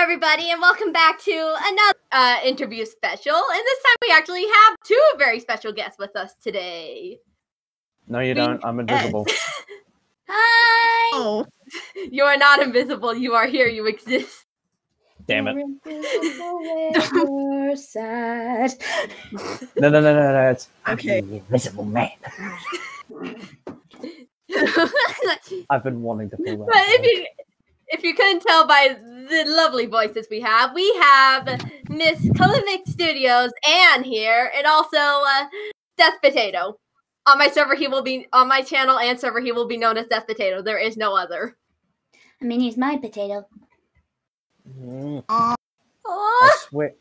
everybody, and welcome back to another interview special. And this time we actually have two very special guests with us today. No, you don't. I'm invisible. Hi! Oh. You are not invisible. You are here. You exist. Damn it. You're sad. No. It's Okay. I'm the invisible man. I've been wanting to pull that. But if you couldn't tell by the lovely voices we have Miss Colimic Studios Anne here, and also Death Potato. On my server, he will be on my channel and server. He will be known as Death Potato. There is no other. I mean, he's my potato. I swear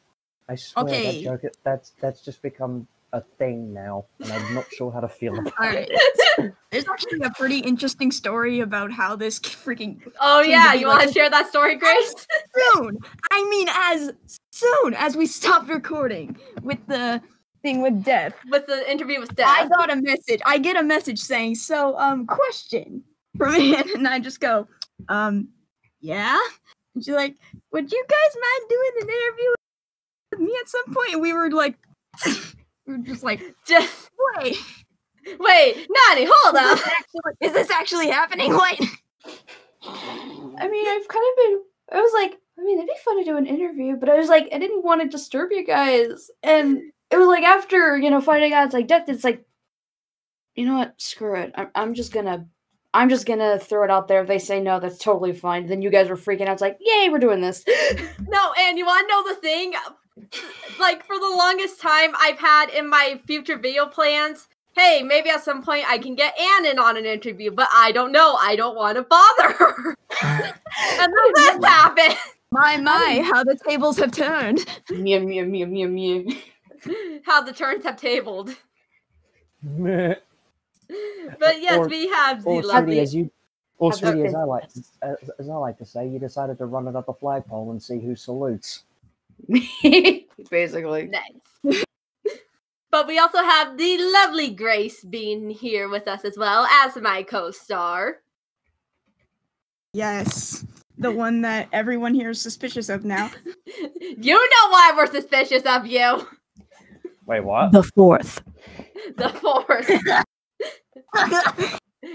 Okay. that joke, that's just become a thing now, and I'm not sure how to feel about Alright. it. There's actually a pretty interesting story about how this freaking Oh came yeah, to be you want to like share that story, Grace? soon. I mean, as soon as we stopped recording with the thing with Death. With the interview with Death. I got a message. I get a message saying, "So, question from Anne," and I just go, yeah. And she's like, "Would you guys mind doing an interview with me at some point?" And we were like, we were just like, wait, Nani, hold up. is this actually happening? Wait. I mean, I've kind of been. I was like, I mean, it'd be fun to do an interview, but I was like, I didn't want to disturb you guys, and it was like after finding out it's like Death. It's like, you know what? Screw it. I'm just gonna throw it out there. If they say no, that's totally fine. Then you guys were freaking out. It's like, yay, we're doing this. No, and you want to know the thing? Like, for the longest time, I've had in my future video plans, hey, maybe at some point I can get Anne in on an interview, but I don't know. I don't want to bother her. And then this happened. My, how the tables have turned. Mew mew mew mew mew. How the turns have tabled. Meh. But yes, Or- we have the Or lovely... sweetie, as I like to say, you decided to run it up a flagpole and see who salutes. Basically. Nice. But we also have the lovely Grace being here with us as well as my co-star. Yes, the one that everyone here is suspicious of now. You know why we're suspicious of you. Wait, what? The fourth. The fourth.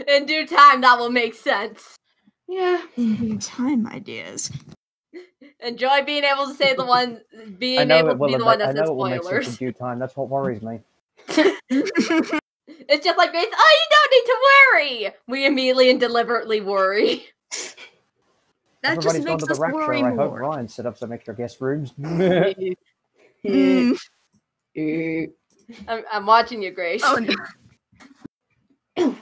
In due time, that will make sense. Yeah. In due time, ideas. Enjoy being able to say the one, I being know able it to will. be the one I that know says it will make sense in spoilers. due time. That's what worries me. It's just like Grace. Oh, you don't need to worry. We immediately and deliberately worry. That Everybody's just gone makes to the us rapture. worry I hope more. Ryan set up some extra guest rooms. Mm. I'm watching you, Grace. Oh, no.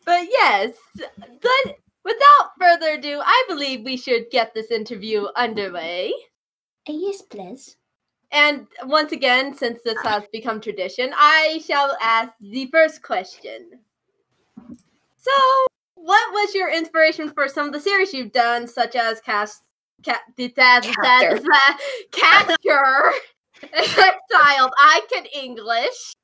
But yes, but without further ado, I believe we should get this interview underway. Yes, please. And once again, since this has become tradition, I shall ask the first question. So, what was your inspiration for some of the series you've done, such as Catcher, Exiled, I Can English.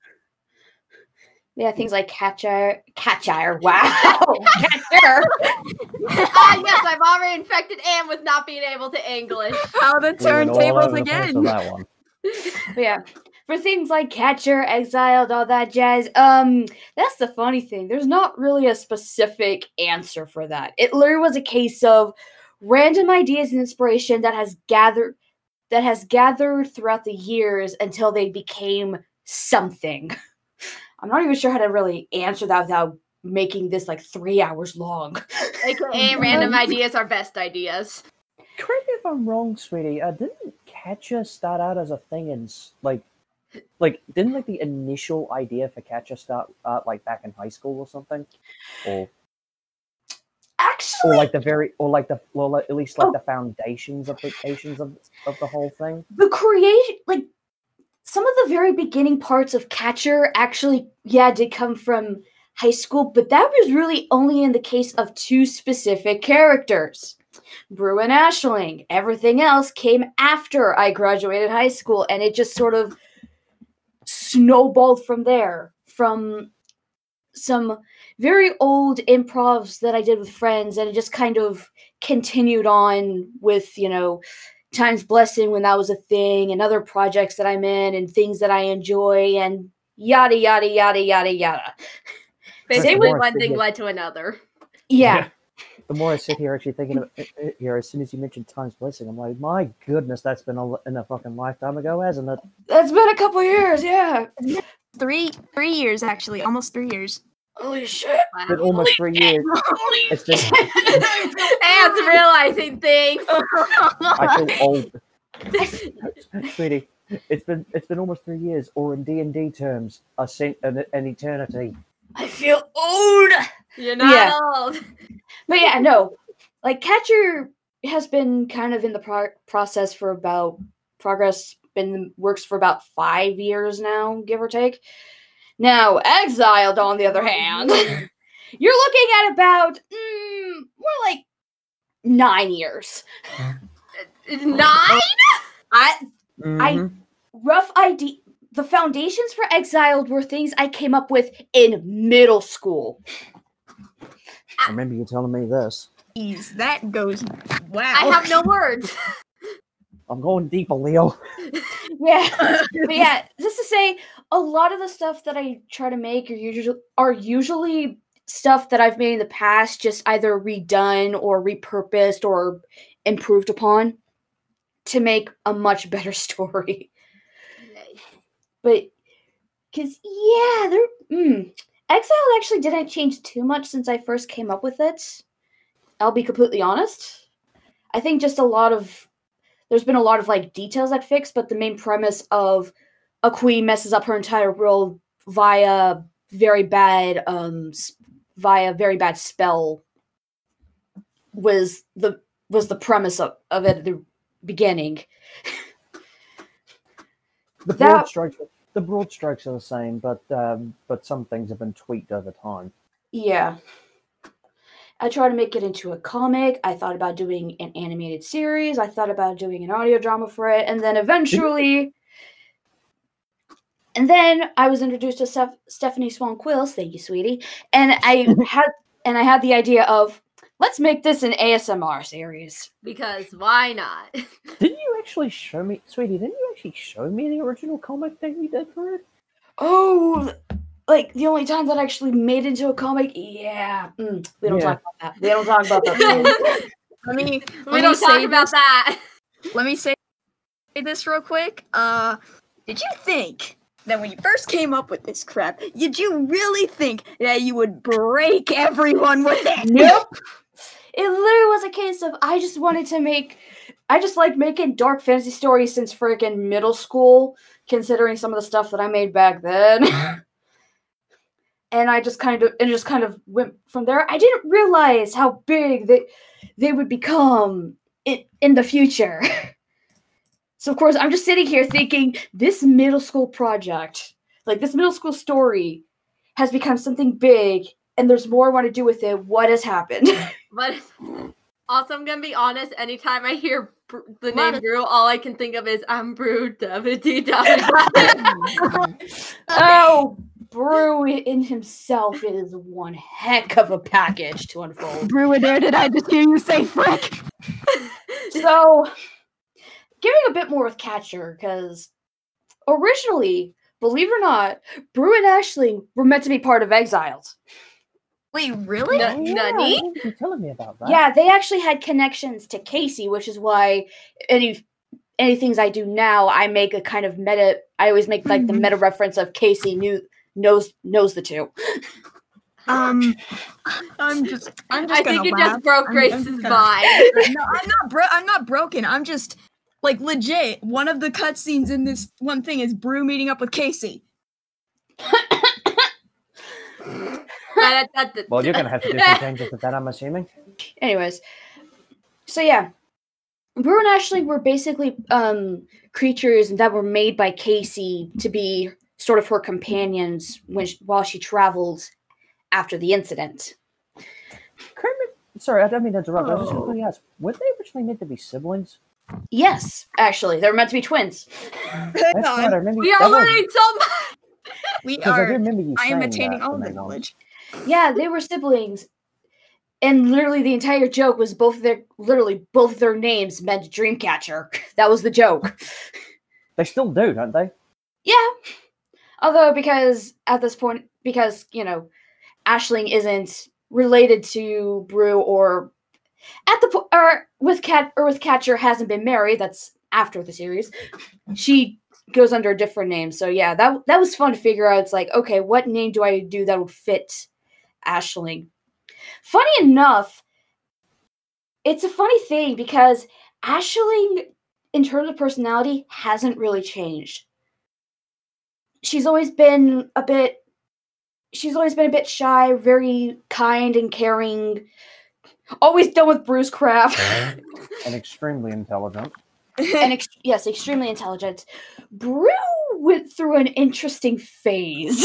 Yeah, things like Catcher. Wow. Catcher. Yes, I've already infected Anne with not being able to English. How the We went all over turntables the place again. with that one. But yeah, for things like Catcher, Exiled, all that jazz, that's the funny thing. There's not really a specific answer for that. It literally was a case of random ideas and inspiration that has gathered throughout the years until they became something. I'm not even sure how to really answer that without making this like 3 hours long. AKA random ideas are best ideas. Correct me if I'm wrong, sweetie. Didn't Catcher start out as a thing in didn't like the initial idea for Catcher start like back in high school or something, or Actually, at least the foundations of the whole thing. the creation, like some of the very beginning parts of Catcher actually, did come from high school, but that was really only in the case of two specific characters. Brew and Ashling. Everything else came after I graduated high school, and it just sort of snowballed from there. From some very old improvs that I did with friends, and it just kind of continued on with, Time's Blessing when that was a thing, and other projects that I'm in, and things that I enjoy, and yada, yada, yada, yada, yada. Basically, one thing led to another. Yeah. The more I sit here actually thinking of it here, as soon as you mentioned Time's Blessing, I'm like, my goodness, that's been in a fucking lifetime ago, hasn't it? That's been a couple years, yeah. 3 years, actually. Almost 3 years. Holy shit. It's been almost 3 years. It's been, Ant's realizing things. I feel old. Sweetie, it's been almost 3 years, or in D&D terms, an eternity. I feel old. You're not old. But yeah, no. Like, Catcher has been kind of in the process for been in the works for about 5 years now, give or take. Now, Exiled, on the other hand, you're looking at about, more like 9 years. 9? Rough idea. The foundations for Exiled were things I came up with in middle school. I remember you telling me this. Jeez, that goes. Wow. I have no words. I'm going deeper, Leo. Yeah. But yeah, just to say, a lot of the stuff that I try to make are usually stuff that I've made in the past, just either redone or repurposed or improved upon to make a much better story. Nice. But, because, yeah, Exile actually didn't change too much since I first came up with it. I'll be completely honest. I think just there's been a lot of, like, details that fixed, but the main premise of a queen messes up her entire world via very bad spell was the premise of it at the beginning. The broad strokes are the same, but some things have been tweaked over time. Yeah. I tried to make it into a comic. I thought about doing an animated series. I thought about doing an audio drama for it, and then eventually, I was introduced to Stephanie Swan Quills. Thank you, sweetie. And I had the idea of, let's make this an ASMR series. Because why not? Didn't you actually show me, sweetie? Didn't you actually show me the original comic that you did for it? Oh, like the only time that I actually made into a comic? Yeah. We don't talk about that. We don't talk about that. Let me talk about that. Let me say this real quick. Did you think that when you first came up with this crap, did you really think that you would break everyone with it? Nope. It literally was a case of I just like making dark fantasy stories since freaking middle school, considering some of the stuff that I made back then. And I just kind of went from there. I didn't realize how big they would become in the future. So of course I'm just sitting here thinking this middle school project, like this middle school story, has become something big, and there's more I want to do with it. What has happened? But also, I'm gonna be honest. Anytime I hear the name Brew, all I can think of is I'm Brew. Oh, Brew in himself is one heck of a package to unfold. Brew-a-dare, did I just hear you say frick? So, giving a bit more with Catcher, because originally, believe it or not, Brew and Aisling were meant to be part of Exiled. Wait, really? Nani? You're telling me about that. Yeah, they actually had connections to Casey, which is why any things I do now, I make a kind of meta. I always make like the meta reference of Casey knows the two. I'm just I think you laugh. just broke Grace's mind. No, I'm not broken. I'm just like legit. One of the cutscenes in this one thing is Brew meeting up with Casey. Well, you're gonna have to do some changes with that, I'm assuming. Anyways, so yeah, Brew and Aisling were basically creatures that were made by Casey to be sort of her companions while she traveled after the incident. Sorry, I don't mean to interrupt. I just quickly ask, were they originally meant to be siblings? Yes, actually, they were meant to be twins. That's right, I remember We are learning so much. We I are. do remember you I am saying attaining that all when the they were- knowledge. Yeah, they were siblings. And literally the entire joke was both of their names meant Dreamcatcher. That was the joke. They still do, don't they? Yeah. Although because at this point, because, Aisling isn't related to Brew or with Catcher hasn't been married, that's after the series. She goes under a different name. So yeah, that was fun to figure out. It's like, okay, what name do I do that would fit Aisling? Funny enough, it's a funny thing because Aisling, in terms of personality, hasn't really changed. She's always been a bit shy, very kind and caring, always done with Bruce crap. And extremely intelligent. Yes, extremely intelligent. Brew went through an interesting phase.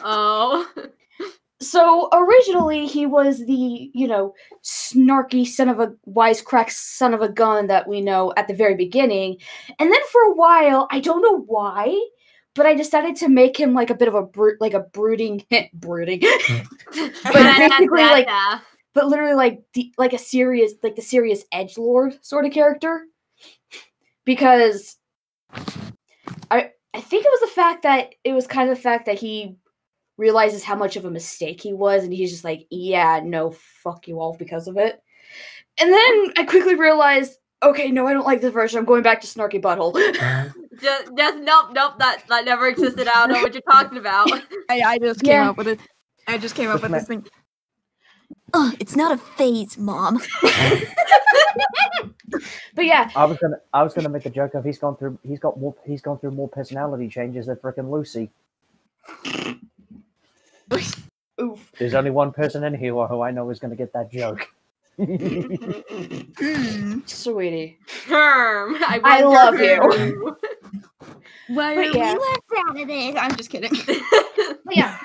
Oh. So originally he was the, snarky wisecrack son of a gun that we know at the very beginning. And then for a while, I don't know why, but I decided to make him like a bit of a brooding brooding. But basically but literally the serious edgelord sort of character. Because I think it was the fact that he realizes how much of a mistake he was, and he's just like, yeah, no, fuck you all because of it. And then I quickly realized, okay, no, I don't like this version. I'm going back to Snarky Butthole. Nope, that never existed. I don't know what you're talking about. I just came up with it. I just came up with this thing. Oh, it's not a phase, Mom. But yeah, I was gonna make a joke of he's gone through more personality changes than frickin' Lucy. Oof. There's only one person in here who I know is gonna get that joke. Sweetie. Herm, I love you. Why But are yeah. we left out of this? I'm just kidding. But yeah.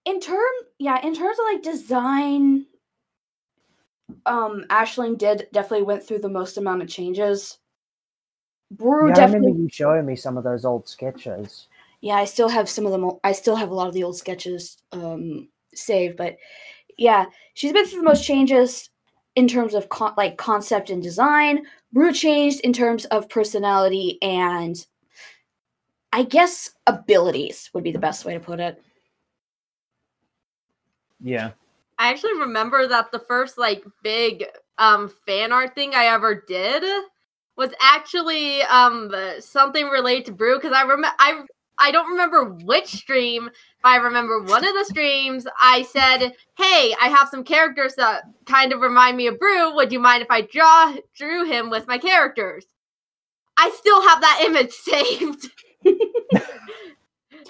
In terms of like design, Aisling definitely went through the most amount of changes. Brew I definitely. remember you showing me some of those old sketches. Yeah, I still have some of them. I still have a lot of the old sketches saved, but yeah, she's been through the most changes in terms of concept and design. Brew changed in terms of personality and I guess abilities would be the best way to put it. Yeah. I actually remember that the first big fan art thing I ever did was actually something related to Brew, because I don't remember which stream, but I remember one of the streams I said, hey, I have some characters that kind of remind me of Brew. Would you mind if I drew him with my characters? I still have that image saved.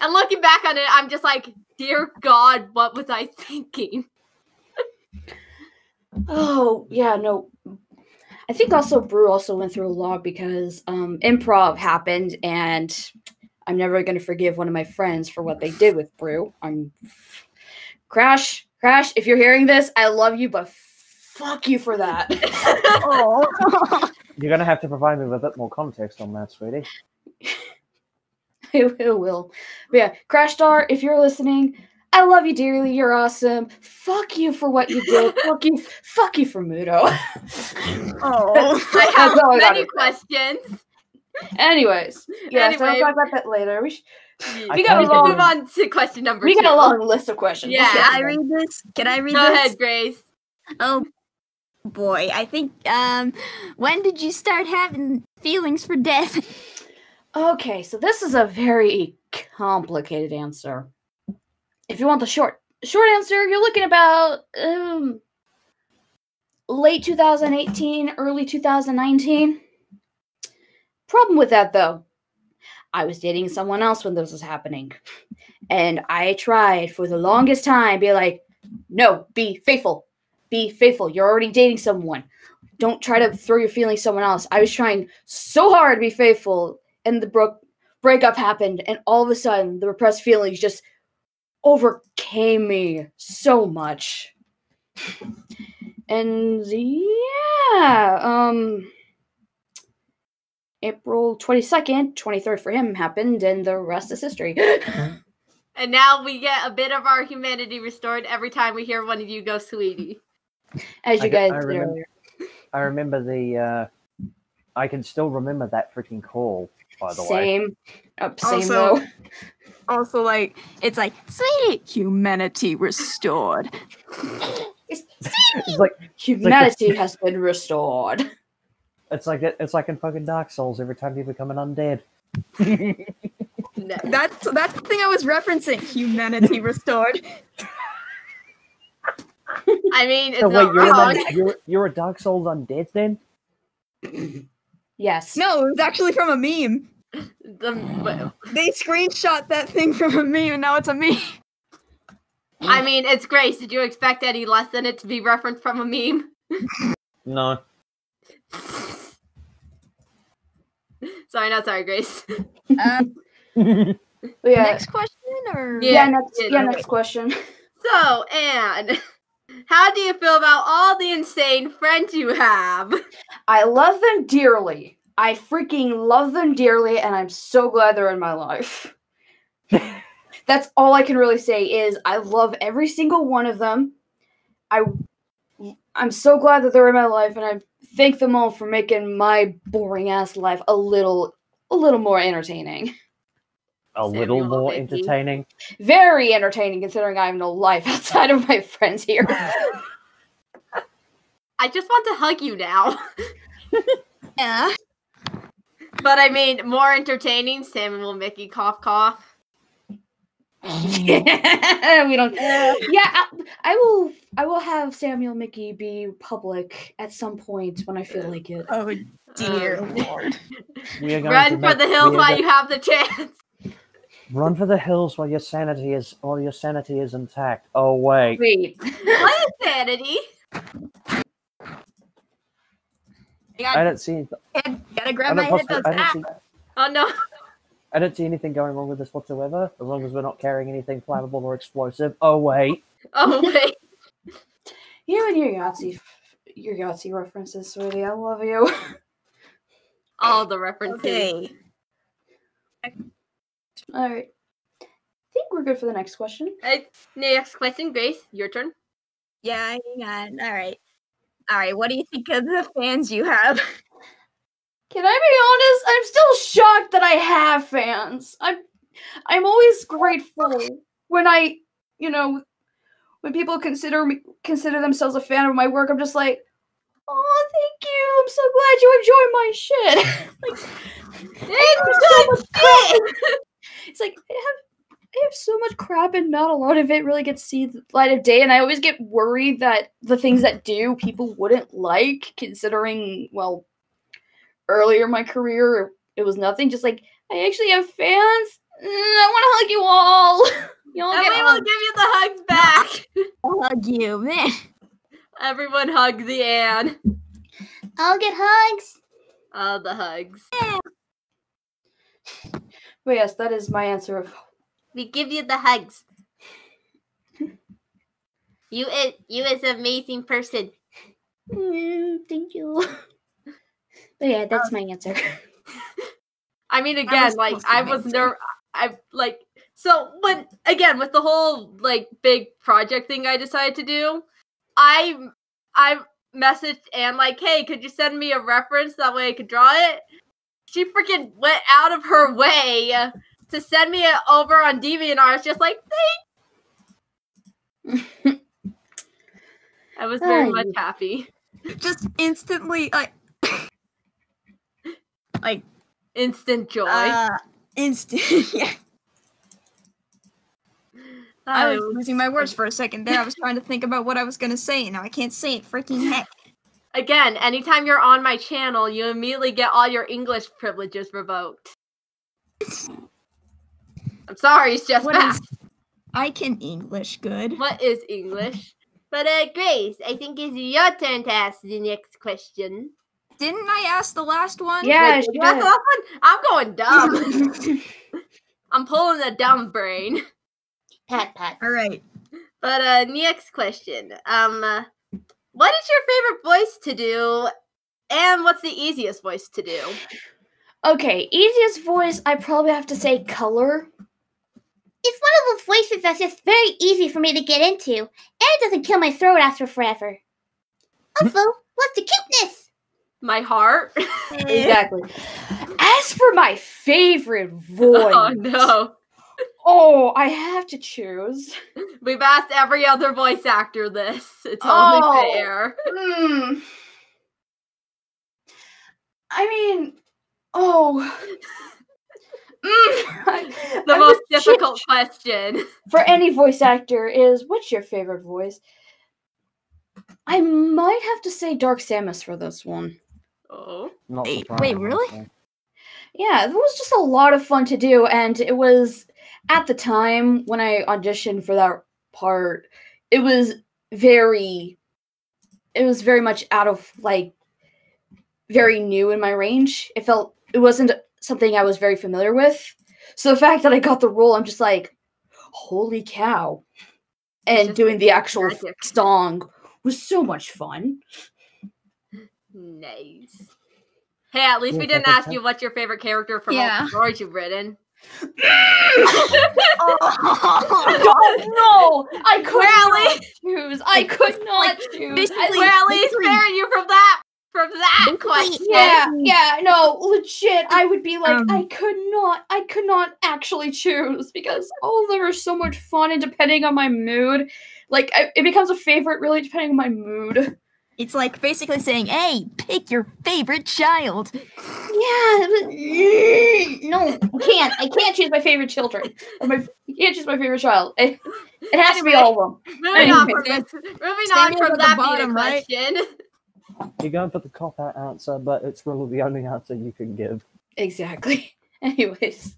And looking back on it, I'm just like, dear God, what was I thinking? Oh, yeah, no. I think also Brew also went through a lot because improv happened, and I'm never going to forgive one of my friends for what they did with Brew. Crash, if you're hearing this, I love you, but fuck you for that. Oh. You're going to have to provide me with a bit more context on that, sweetie. It will. But yeah, Crash Star, if you're listening, I love you dearly. You're awesome. Fuck you for what you did. Fuck you for Muto. Oh. I have many questions. Anyways, yeah, so I'll talk about that later. We got to move on to question number 2. We got a long list of questions. Yeah. Can I read this? Go ahead, Grace. Oh boy, I think when did you start having feelings for death? Okay, so this is a very complicated answer. If you want the short answer, you're looking about late 2018, early 2019. Problem with that, though, I was dating someone else when this was happening. And I tried for the longest time, be like, no, be faithful. Be faithful. You're already dating someone. Don't try to throw your feelings someone else. I was trying so hard to be faithful, and the breakup happened, and all of a sudden, the repressed feelings just overcame me so much. And yeah, April 22nd, 23rd for him happened, and the rest is history. And now we get a bit of our humanity restored every time we hear one of you go, sweetie. As you guys did remember, earlier. I remember the. I can still remember that freaking call. By the way. Same. Same Also- though. Also, like, it's like, sweetie, humanity restored. It's like Humanity has been restored. it's like in fucking Dark Souls. Every time you become an undead. No. That's the thing I was referencing. Humanity restored. I mean, it's So wait, not wrong. you're a Dark Souls undead then? Yes. No, it was actually from a meme. Well, They screenshot that thing from a meme, and now it's a meme. I mean, it's Grace. Did you expect any less than it to be referenced from a meme? No. Sorry, not sorry, Grace. But yeah. Next question, or Yeah. Next question. So, Anne, how do you feel about all the insane friends you have? I love them dearly. I freaking love them dearly, and I'm so glad they're in my life. That's all I can really say is I love every single one of them. I'm so glad that they're in my life, and I thank them all for making my boring ass life a little more entertaining. A Samuel little more Vicky. entertaining. Very entertaining considering I have no life outside of my friends here. I just want to hug you now. yeah. But I mean, more entertaining, Samuel Mickey cough cough. We don't. Yeah, I will have Samuel Mickey be public at some point when I feel like it. Oh dear Lord. We are going to Run for make- the hills we are while go- you have the chance. Run for the hills while your sanity is intact. Oh wait. Wait. What is sanity? I don't see Gotta grab my headphones. Oh no. I don't see anything going wrong with this whatsoever, as long as we're not carrying anything flammable or explosive. Oh wait. Oh wait. You and your Yahtzee references, sweetie. I love you. All the references. Okay. All right. I think we're good for the next question. Next question, Grace. Your turn. Yeah, hang on. All right. What do you think of the fans you have? Can I be honest? I'm still shocked that I have fans. I'm always grateful when when people consider themselves a fan of my work. I'm just like, oh, thank you. I'm so glad you enjoy my shit. It's like I have so much crap, and not a lot of it really gets to see the light of day. And I always get worried that the things that do people wouldn't like, considering earlier in my career it was nothing. Just like I actually have fans. I want to hug you all. Y'all And get we will hugged. give you the hugs back. I'll hug you, man. Everyone hug the Anne. I'll get hugs. All the hugs. But yes, that is my answer of We give you the hugs. You is an amazing person. thank you. But yeah, that's my answer. I mean, again, I was so when again with the whole big project thing I decided to do, I messaged Anne hey, could you send me a reference that way I could draw it? She freaking went out of her way to send me it over on DeviantArt. It's just thanks. I was very much happy. Just instantly, Instant joy. instant. Yeah. I was losing my words for a second there. I was trying to think about what I was gonna say. Now I can't say it. Freaking heck. Again, anytime you're on my channel, you immediately get all your English privileges revoked. I'm sorry, it's just that. I can English good. What is English? But Grace, I think it's your turn to ask the next question. Didn't I ask the last one? Yeah, Wait, she that's did. the last one? I'm going dumb. I'm pulling the dumb brain. Pat. All right. But next question. What is your favorite voice to do, and what's the easiest voice to do? Okay, easiest voice, I probably have to say color. It's one of those voices that's just very easy for me to get into, and it doesn't kill my throat after forever. Also, what's the cuteness? My heart. Exactly. As for my favorite voice, Oh no. oh, I have to choose. We've asked every other voice actor this. It's Oh. only fair. I mean, oh. The most difficult question. For any voice actor is, what's your favorite voice? I might have to say Dark Samus for this one. Oh. Not Wait, surprising, really? honestly. Yeah, it was just a lot of fun to do, and it was, at the time when I auditioned for that part, it was very much out of, like, very new in my range. It wasn't something I was very familiar with. So the fact that I got the role, I'm just like, holy cow. And doing the actual magic. song was so much fun. Nice. Hey, at least we didn't ask you what's your favorite character from all the stories you've written. Oh, no! I could not choose. I could not choose. We're at least sparing you from that question. Yeah, no, legit. I would be like, I could not actually choose because all of them are so much fun, and depending on my mood, like it becomes a favorite really depending on my mood. It's like basically saying, "Hey, pick your favorite child." Yeah, no, I can't choose my favorite children. I can't choose my favorite child. It has to be all of them. Moving on from that bottom, right? question. You're going for the cop-out answer, but it's really the only answer you can give. Exactly. Anyways.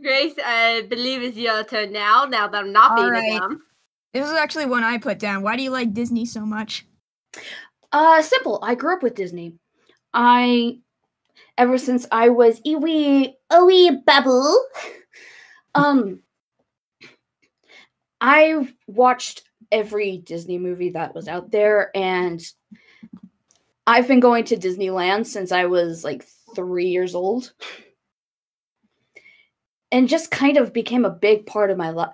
Grace, I believe it's your turn now that I'm not being a dumb. This is actually one I put down. Why do you like Disney so much? Simple. I grew up with Disney. Ever since I was a wee bubble, I've watched every Disney movie that was out there, and I've been going to Disneyland since I was like 3 years old. And just kind of became a big part of my life.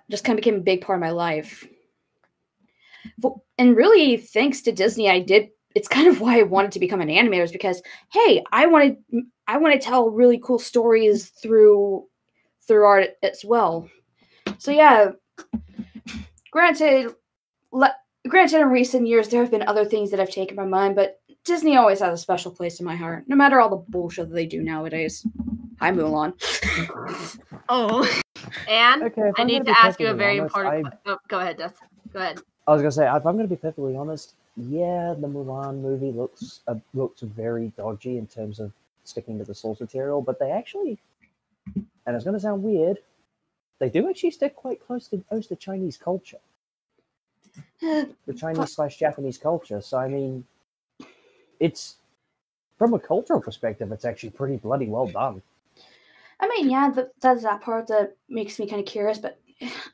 And really, thanks to Disney, it's kind of why I wanted to become an animator, is because, hey, I want to tell really cool stories through art as well. So yeah, granted, in recent years there have been other things that have taken my mind, but Disney always has a special place in my heart, no matter all the bullshit that they do nowadays. Hi, Mulan. Oh. And okay, I need to ask you a very important question. Oh, go ahead, Dust. Go ahead. I was going to say, if I'm going to be perfectly honest, yeah, the Mulan movie looks very dodgy in terms of sticking to the source material, but they actually, and it's going to sound weird, they do actually stick quite close to most of Chinese culture. The Chinese/Japanese culture. So, I mean, it's, from a cultural perspective, it's actually pretty bloody well done. I mean, yeah, that's that part that makes me kind of curious, but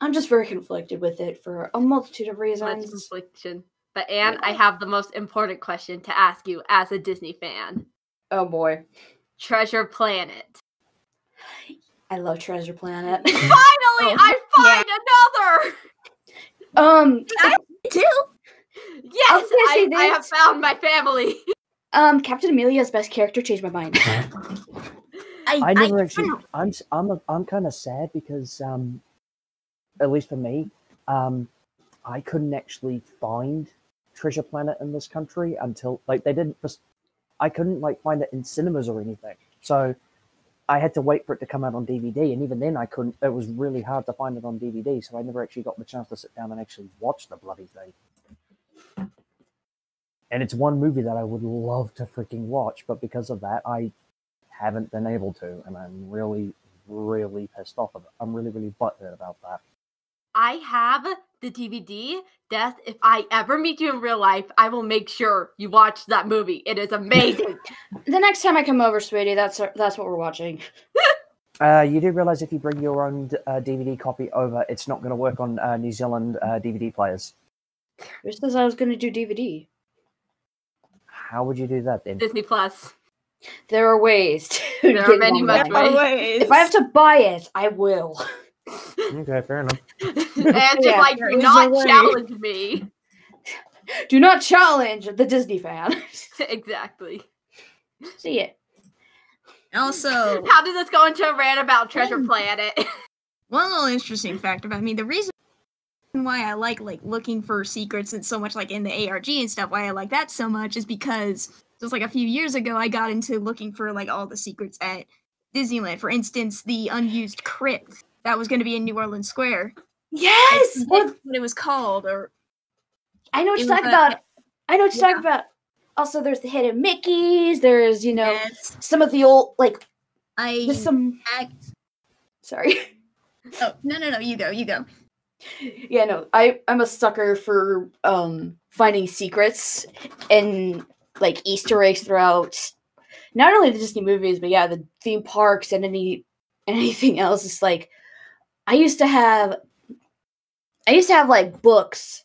I'm just very conflicted with it for a multitude of reasons. Much confliction. But Anne, I have the most important question to ask you as a Disney fan. Oh boy. Treasure Planet. I love Treasure Planet. Finally, I find another! I do. Yes, I have found my family. Captain Amelia's best character changed my mind. I never actually. I'm kind of sad because, at least for me, I couldn't actually find Treasure Planet in this country until they didn't. I couldn't find it in cinemas or anything, so I had to wait for it to come out on DVD, and even then I couldn't. It was really hard to find it on DVD, so I never actually got the chance to sit down and actually watch the bloody thing. And it's one movie that I would love to freaking watch, but because of that, I haven't been able to, and I'm really, really pissed off of it. I'm really, really butthurt about that. I have the DVD. Death, if I ever meet you in real life, I will make sure you watch that movie. It is amazing. The next time I come over, sweetie, that's what we're watching. You do realize if you bring your own DVD copy over, it's not going to work on New Zealand DVD players. Who says I was going to do DVD? How would you do that then? Disney Plus. There are ways to There are many much ways. If I have to buy it, I will. Okay, fair enough. And just Yeah, like, there do is not a way. challenge me. Do not challenge the Disney fan. Exactly. See it. Also, How did this go into a rant about Treasure Planet? one little interesting fact about me, the reason why I like looking for secrets and so much like in the ARG and stuff, why I like that so much is because just like a few years ago I got into looking for like all the secrets at Disneyland. For instance, the unused crypt that was going to be in New Orleans Square. Yes! What it was called, or I know what it you're was talking a- about. I know what you're talking about. Also, there's the hidden Mickeys. There's, yes, some of the old, like, I there's some... act- Sorry. oh no, you go. Yeah, no, I'm a sucker for finding secrets and like Easter eggs throughout not only the Disney movies, but yeah, the theme parks and anything else. It's like I used to have like books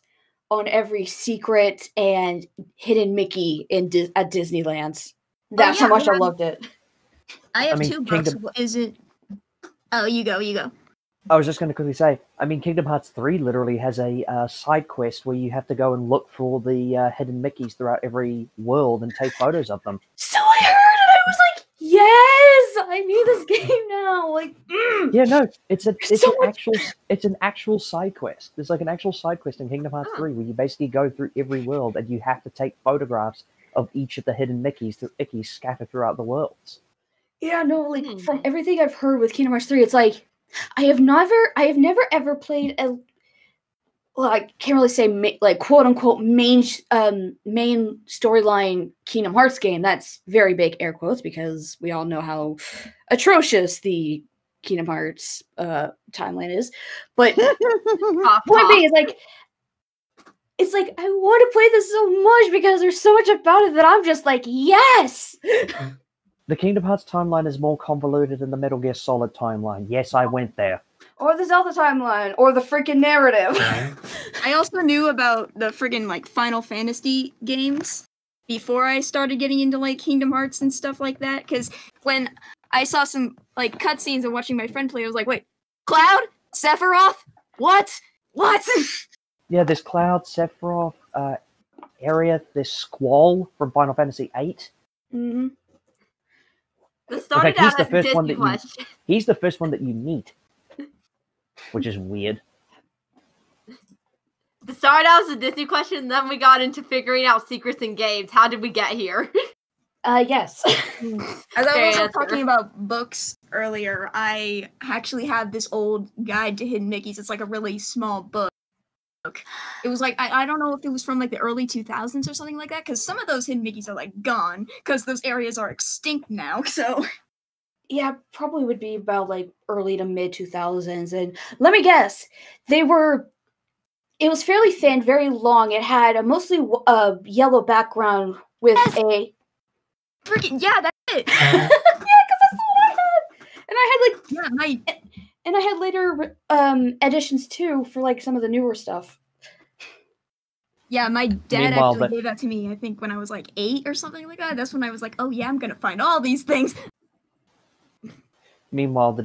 on every secret and hidden Mickey at Disneyland. That's yeah, how much I yeah. loved it. I have I mean, 2 books. Kingdom- What is it? Oh, you go. I was just going to quickly say, I mean, Kingdom Hearts 3 literally has a side quest where you have to go and look for the hidden Mickeys throughout every world and take photos of them. So I heard and I was like, yes, I need this game now. Like, Yeah, no, it's so an actual side quest. There's like an actual side quest in Kingdom Hearts 3 where you basically go through every world and you have to take photographs of each of the hidden Mickeys scattered throughout the worlds. Yeah, no, like from everything I've heard with Kingdom Hearts 3, it's like I have never ever played a, well, I can't really say like quote unquote main storyline Kingdom Hearts game. That's very big air quotes because we all know how atrocious the Kingdom Hearts timeline is. But point being is like, it's like I want to play this so much because there's so much about it that I'm just like, yes. The Kingdom Hearts timeline is more convoluted than the Metal Gear Solid timeline. Yes, I went there. Or the Zelda timeline, or the freaking narrative. I also knew about the friggin' like Final Fantasy games before I started getting into like Kingdom Hearts and stuff like that. Because when I saw some like cutscenes and watching my friend play, I was like, wait, Cloud? Sephiroth? What? Yeah, there's Cloud, Sephiroth, Area, there's Squall from Final Fantasy VIII. Mm-hmm. This started he's out the as a first one Disney that you- question. He's the first one that you meet, which is weird. This started out as a Disney question, and then we got into figuring out secrets in games. How did we get here? Yes. As I was also Fair talking answer. about books earlier, I actually have this old guide to hidden Mickeys. It's like a really small book. It was like, I don't know if it was from like the early 2000s or something like that, because some of those hidden Mickeys are like gone, because those areas are extinct now, so. Yeah, probably would be about like early to mid 2000s. And let me guess, it was fairly thin, very long. It had a mostly yellow background with Yes! a. Freaking, yeah, that's it! Yeah, because that's the one I had. And I had like. Yeah, And I had later editions too for like some of the newer stuff. my dad Meanwhile, actually but- gave that to me, I think, when I was like 8 or something like that. That's when I was like, oh yeah, I'm gonna find all these things. Meanwhile, the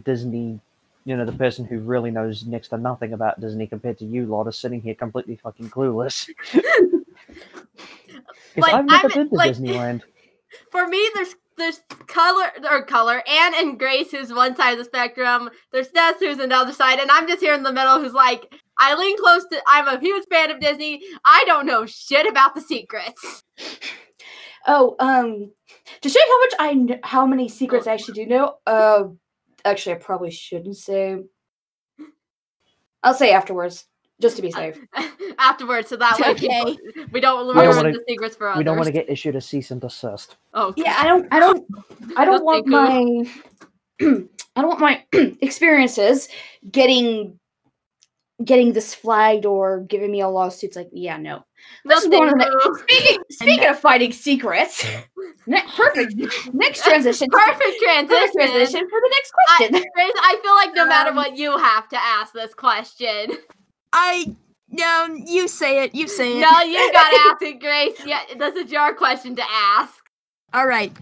Disney, the person who really knows next to nothing about Disney compared to you lot is sitting here completely fucking clueless. Because Like, I've never I'm, been to like- Disneyland. For me, there's color, Anne and Grace, who's one side of the spectrum. There's Des, who's on the other side, and I'm just here in the middle, who's like, I lean close to. I'm a huge fan of Disney. I don't know shit about the secrets. Oh, to show you how many secrets I actually do know. Actually, I probably shouldn't say. I'll say afterwards, just to be safe. Afterwards, so that way Okay. we don't We don't ruin wanna- the secrets for others. We don't want to get issued a cease and desist. Oh, Yeah, I don't want thank you. my I don't want my experiences getting this flagged or giving me a lawsuit. It's like, yeah, no. This is one of the speaking of fighting secrets. Perfect. Next transition. Perfect Perfect transition. transition for the next question. Grace, I feel like no matter what, you have to ask this question. No, you say it. No, you gotta ask it, Grace. Yeah, this is your question to ask. All right.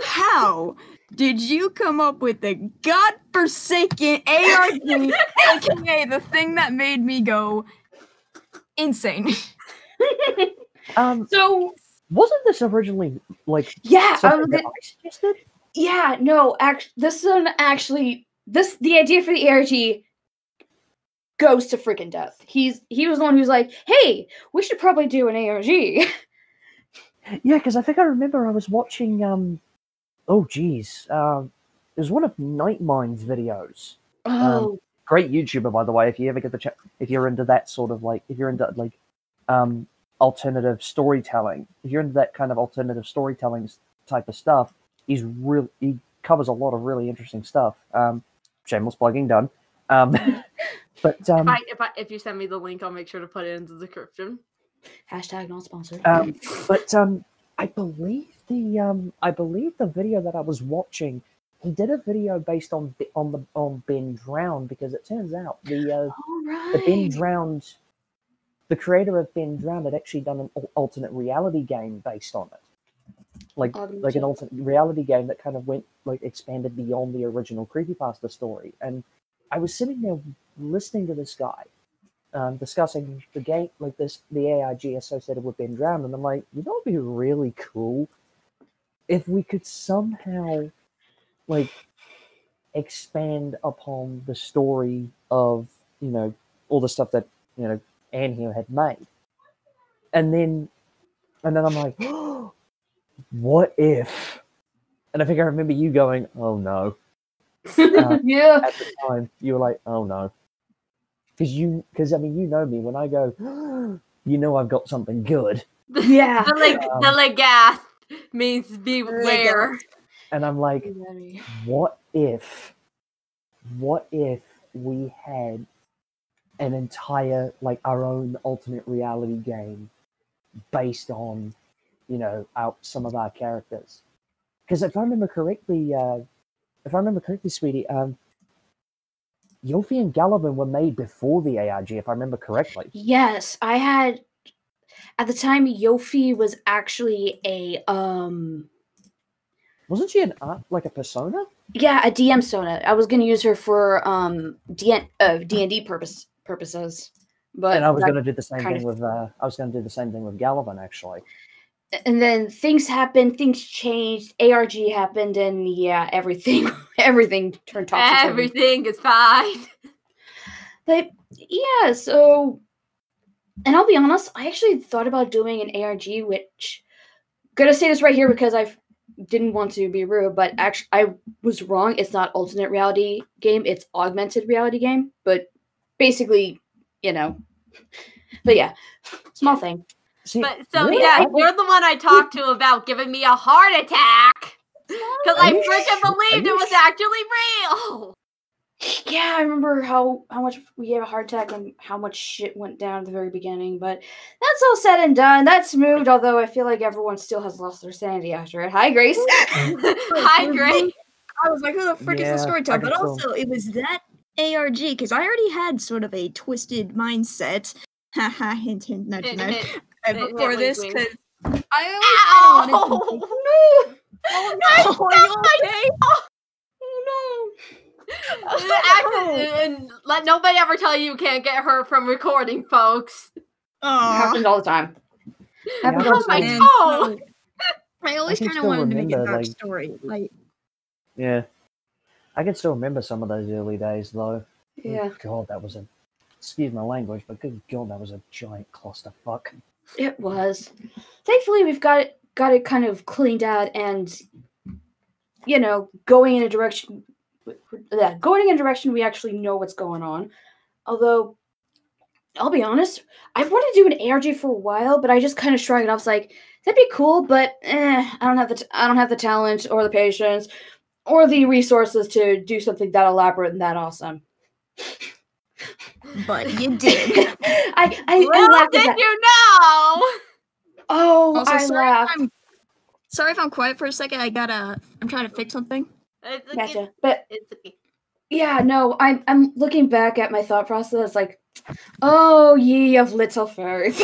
How did you come up with the godforsaken ARG, aka the thing that made me go insane? So Wasn't this originally like yeah, something that I suggested? yeah, no, the idea for the ARG goes to freaking death. He was the one who's like, hey, we should probably do an ARG. Yeah, because I think I remember I was watching. Oh, geez, it was one of Nightmine's videos. Oh, Great YouTuber, by the way. If you ever get the if you're into that sort of if you're into alternative storytelling, if you're into that kind of alternative storytelling type of stuff, he covers a lot of really interesting stuff. Shameless plugging done. But if you send me the link, I'll make sure to put it in the description. hashtag not sponsored. But I believe the video that I was watching, he did a video based on Ben Drowned, because it turns out the Ben Drowned, the creator of Ben Drowned had actually done an alternate reality game based on it, like an alternate reality game that kind of went expanded beyond the original creepypasta story. And I was sitting there listening to this guy discussing the game, the AIG associated with Ben Drowned, and I'm like, you know, it'd be really cool if we could somehow expand upon the story of, you know, all the stuff that, you know, Anne here had made, and then I'm like, oh, what if? And I think I remember you going, oh no. Yeah. At the time, you were like, oh no. Because I mean, you know me, when I go, you know, I've got something good. Yeah. The legasp means beware. And I'm like, what if we had an entire, our own alternate reality game based on, you know, some of our characters? Because if I remember correctly, sweetie, Yofi and Galavan were made before the ARG, if I remember correctly. Yes, I had at the time Yofi was actually a Wasn't she a persona? Yeah, a DM Sona. I was gonna use her for D&D purposes. But And I was gonna do the same thing with Galavan, actually. And then things happened, things changed, ARG happened, and yeah, everything turned toxic. Everything is fine. But yeah, so, and I'll be honest, I actually thought about doing an ARG, which, gonna say this right here because I didn't want to be rude, but actually I was wrong. It's not alternate reality game, it's augmented reality game, but basically, you know, but yeah, small thing. See, but so really? Yeah, you're the one I talked to about giving me a heart attack because I freaking believed it was actually real. Yeah, I remember how much we gave a heart attack and how much shit went down at the very beginning, but that's all said and done. That's moved, although I feel like everyone still has lost their sanity after it. Hi, Grace. Hi, Grace. I was like, who the frick is the storyteller? But also, it was that ARG, because I already had sort of a twisted mindset. Haha, hint, hint, nudge, nudge. Before this, because I always kind of wanted to... No! Oh no! Are you okay? Oh no! And let nobody ever tell you can't get hurt from recording, folks. It happens all the time. Happens all the time. I always kind of wanted to make a dark story. Yeah. I can still remember some of those early days, though. Yeah. God, that was excuse my language, but good God, that was a giant clusterfuck. It was. Thankfully, we've got it kind of cleaned out, and you know, going in a direction we actually know what's going on. Although, I'll be honest, I've wanted to do an ARG for a while, but I just kind of shrugged it off. It's like, that'd be cool, but I don't have the talent or the patience or the resources to do something that elaborate and that awesome. But you did. I laughed at that. You know? Oh, also, I laughed. Sorry if I'm quiet for a second. I'm trying to fix something. Gotcha. But it's okay. Yeah, no, I'm looking back at my thought process like, oh, ye of little faith.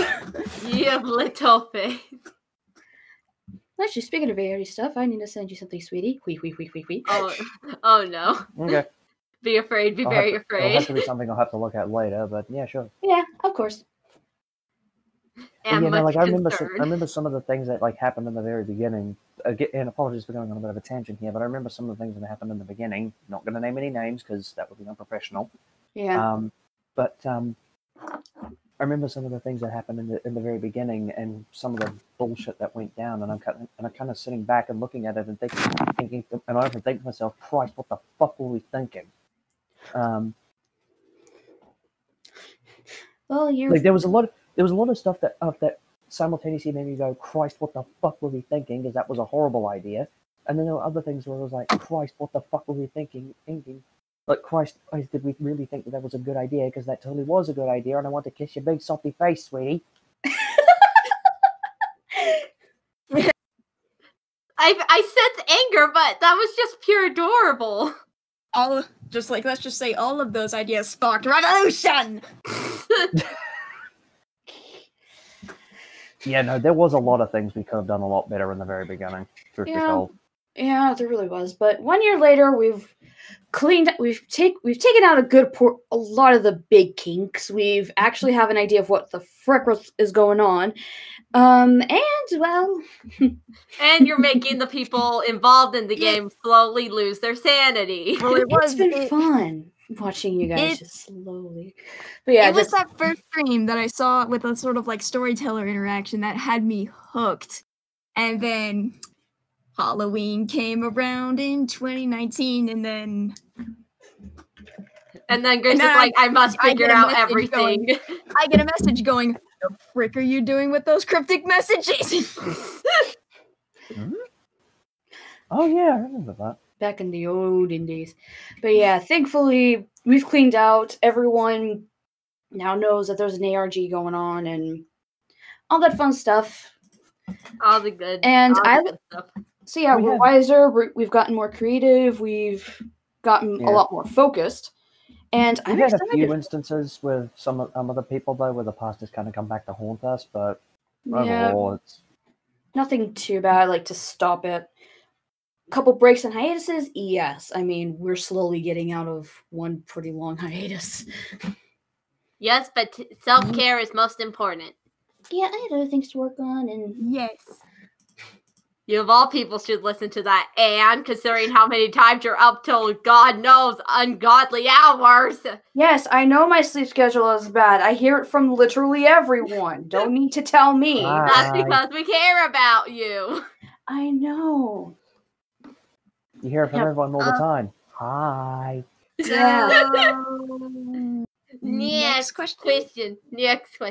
Ye of little faith. Actually, speaking of ARD stuff, I need to send you something, sweetie. Wee. Oh no. Okay. Be afraid. Be It'll very have afraid. to be something I'll have to look at later, but yeah, sure. Yeah, of course. But And yeah, no, much like I concern. remember some of the things that like happened in the very beginning. And apologies for going on a bit of a tangent here, but I remember some of the things that happened in the beginning. Not going to name any names because that would be unprofessional. Yeah. But I remember some of the things that happened in the very beginning and some of the bullshit that went down. And I'm kind of sitting back and looking at it and thinking, and I often think to myself, Christ, what the fuck were we thinking? Well, you're Like there was a lot of stuff that simultaneously made me go, Christ, what the fuck were we thinking? Because that was a horrible idea. And then there were other things where I was like, Christ, what the fuck were we thinking? Like, Christ, did we really think that was a good idea? Because that totally was a good idea, and I want to kiss your big salty face, sweetie. I sense anger, but that was just pure adorable. Let's just say all of those ideas sparked revolution. Yeah, no, there was a lot of things we could have done a lot better in the very beginning. Truth be told. Yeah, there really was. But 1 year later, we've taken out a lot of the big kinks. We've actually have an idea of what the frick is going on. And well, and you're making the people involved in the game slowly lose their sanity. Well, it's been fun watching you guys just slowly. But yeah, it was that first stream that I saw with a sort of like storyteller interaction that had me hooked. And then Halloween came around in 2019, and then Grace is like, I must figure out everything. I get a message going, the frick are you doing with those cryptic messages? Oh yeah, I remember that. Back in the olden days. But yeah, thankfully, we've cleaned out. Everyone now knows that there's an ARG going on and all that fun stuff. All the good stuff. So yeah, we're wiser. We've gotten more creative. We've gotten a lot more focused. And I've had a few instances with some other people though, where the past has kind of come back to haunt us, but overall, it's nothing too bad. Like to stop it. Couple breaks and hiatuses, yes. I mean, we're slowly getting out of one pretty long hiatus. Yes, but self-care is most important. Yeah, I had other things to work on, and yes. You of all people should listen to that, and considering how many times you're up till God knows ungodly hours. Yes, I know my sleep schedule is bad. I hear it from literally everyone. Don't need to tell me. That's because we care about you. I know. You hear it from everyone all the time. Hi. Yeah. Next question.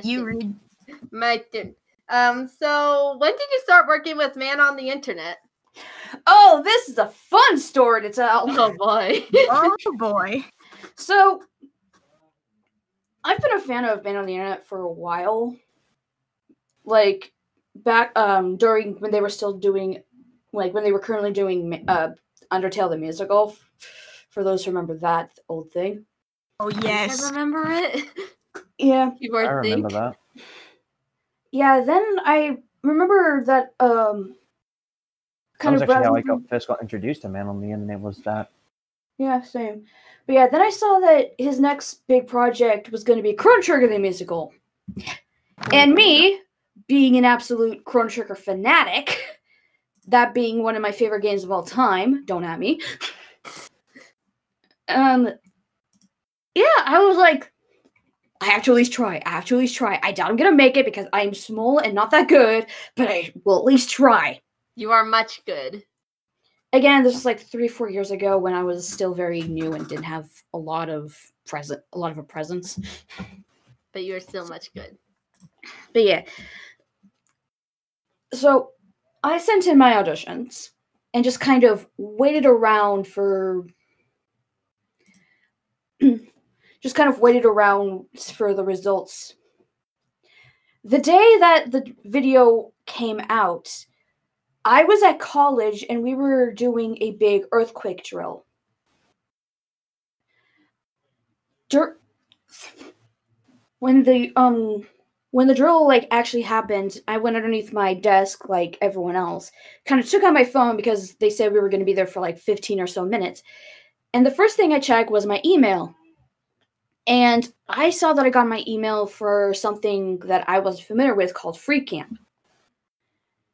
You read. My turn. So when did you start working with Man on the Internet? Oh, this is a fun story to tell. Oh boy. Oh boy. So I've been a fan of Man on the Internet for a while. Like back during when they were still doing when they were currently doing Undertale the musical, for those who remember that old thing. Oh yes. I remember it. Yeah. I remember that. Yeah, then I remember that that was actually how I first got introduced to Man on the Internet, was that. Yeah, same. But yeah, then I saw that his next big project was going to be Chrono Trigger the musical. And me, being an absolute Chrono Trigger fanatic, that being one of my favorite games of all time, don't at me. Yeah, I was like, I have to at least try. I doubt I'm gonna make it because I'm small and not that good, but I will at least try. You are much good. Again, this was like 3-4 years ago when I was still very new and didn't have a lot of a presence. But you're still much good. But yeah. So I sent in my auditions and just kind of waited around for the results. The day that the video came out, I was at college and we were doing a big earthquake drill. When the when the drill like actually happened, I went underneath my desk like everyone else, kind of took out my phone because they said we were going to be there for like 15 or so minutes. And the first thing I checked was my email. And I saw that I got my email for something that I wasn't familiar with called Free Camp.